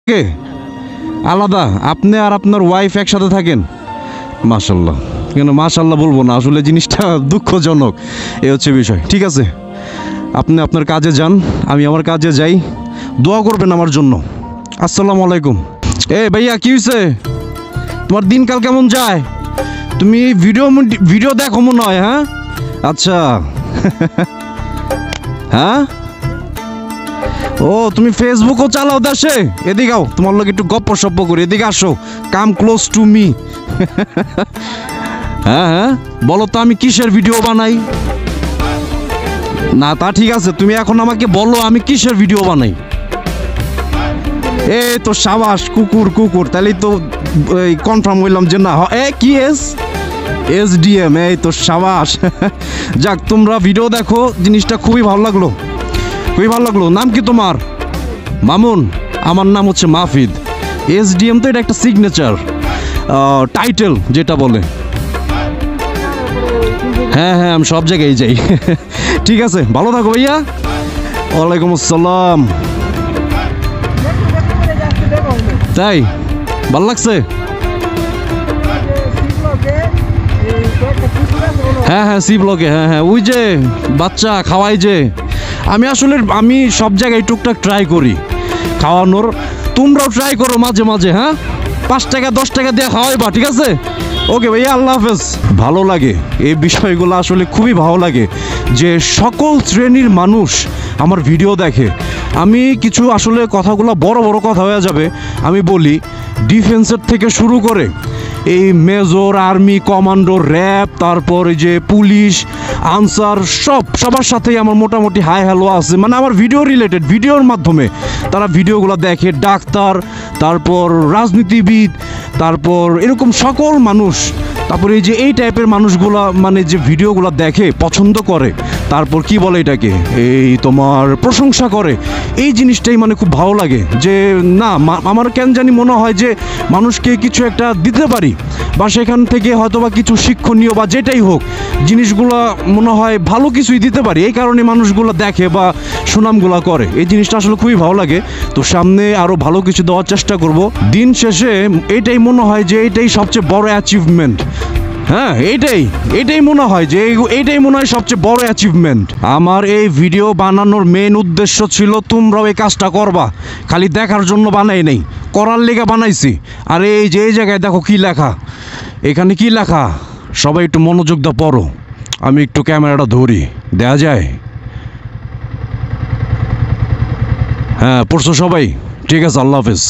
কে আলাদা? আপনি আর আপনার ওয়াইফ একসাথে থাকেন? মাশাল্লাহ। কেন মাশাল্লাহ বলবো না, আসলে জিনিসটা দুঃখজনক। এ হচ্ছে বিষয়। ঠিক আছে, আপনি আপনার কাজে যান, আমি আমার কাজে যাই। দোয়া করবেন আমার জন্য। আসসালামু আলাইকুম। ভাইয়া, কি হয়েছে? তোমার দিনকাল কেমন যায়? তুমি ভিডিও দেখো মনে হয়, হ্যাঁ? আচ্ছা। হ্যাঁ, ও তুমি ফেসবুকও চালাও দেশে? এদিকে আও, তোমার লোক একটু গপ্প সপ্প করি। এদিকে আসো, কাম ক্লোজ টু মি। হ্যাঁ হ্যাঁ, বলো তো আমি কিসের ভিডিও বানাই? না তা ঠিক আছে, তুমি এখন আমাকে বলো আমি কিসের ভিডিও বানাই। এই তো সাবাস, কুকুর, তাহলেই তো কনফার্ম হইলাম যে না। কি SDM, এই তো সাবাস। যাক, তোমরা ভিডিও দেখো, জিনিসটা খুবই ভালো লাগলো। নাম কি তোমার? মামুন। আমার নাম হচ্ছে মাহফিদ। SDM তো এটা একটা সিগনেচার টাইটেল যেটা বলে। হ্যাঁ, আমি সব জায়গায় যাই। ঠিক আছে, ভালো থাকো ভাইয়া। ওয়ালাইকুম আসসালাম। তাই ভালো লাগছে? হ্যাঁ, সি ব্লকে। হ্যাঁ, ওই যে বাচ্চা খাওয়াই যে। আমি সব জায়গায় টুকটাক ট্রাই করি খাওয়ানোর। তোমরাও ট্রাই করো মাঝে মাঝে। হ্যাঁ, 5 টাকা 10 টাকা দিয়ে খাওয়াইবা, ঠিক আছে? ওকে ভাইয়া, আল্লাহ হাফেজ। ভালো লাগে এই বিষয়গুলো, আসলে খুবই ভালো লাগে যে সকল শ্রেণীর মানুষ আমার ভিডিও দেখে। আমি কিছু আসলে কথাগুলো বড় কথা হয়ে যাবে, আমি বলি ডিফেন্সের থেকে শুরু করে এই মেজর, আর্মি, কমান্ডো, র্যাব, তারপর এই যে পুলিশ, আনসার, সবার সাথেই আমার মোটামুটি হাই হ্যালো আছে। মানে আমার ভিডিও রিলেটেড, ভিডিওর মাধ্যমে তারা ভিডিওগুলো দেখে। ডাক্তার, তারপর রাজনীতিবিদ, তারপর এরকম সকল মানুষ, তারপরে এই যে এই টাইপের মানুষগুলা মানে যে ভিডিওগুলো দেখে, পছন্দ করে, তারপর কি বলে এটাকে, এই তোমার প্রশংসা করে। এই জিনিসটাই মানে খুব ভালো লাগে যে না, আমার কেন জানি মনে হয় যে মানুষকে কিছু একটা দিতে পারি, বা সেখান থেকে হয়তোবা কিছু শিক্ষণীয় বা যেটাই হোক জিনিসগুলো মনে হয় ভালো কিছুই দিতে পারি। এই কারণে মানুষগুলো দেখে বা সুনামগুলো করে। এই জিনিসটা আসলে খুবই ভালো লাগে। তো সামনে আরও ভালো কিছু দেওয়ার চেষ্টা করব। দিন শেষে এটাই মনে হয় যে এটাই সবচেয়ে বড় অ্যাচিভমেন্ট। হ্যাঁ, এটাই মনে হয় যে এইটাই মনে হয় সবচেয়ে বড় অ্যাচিভমেন্ট। আমার এই ভিডিও বানানোর মেন উদ্দেশ্য ছিল তোমরাও এই কাজটা করবা, খালি দেখার জন্য বানাই নেই, করার লেগে বানাইছি। আর এই যে এই জায়গায় দেখো কি লেখা, এখানে কি লেখা, সবাই একটু মনোযোগ দাও, পড়ো। আমি একটু ক্যামেরাটা ধরি, দেয়া যায়? হ্যাঁ, পড়ছো সবাই? ঠিক আছে, আল্লাহ হাফেজ।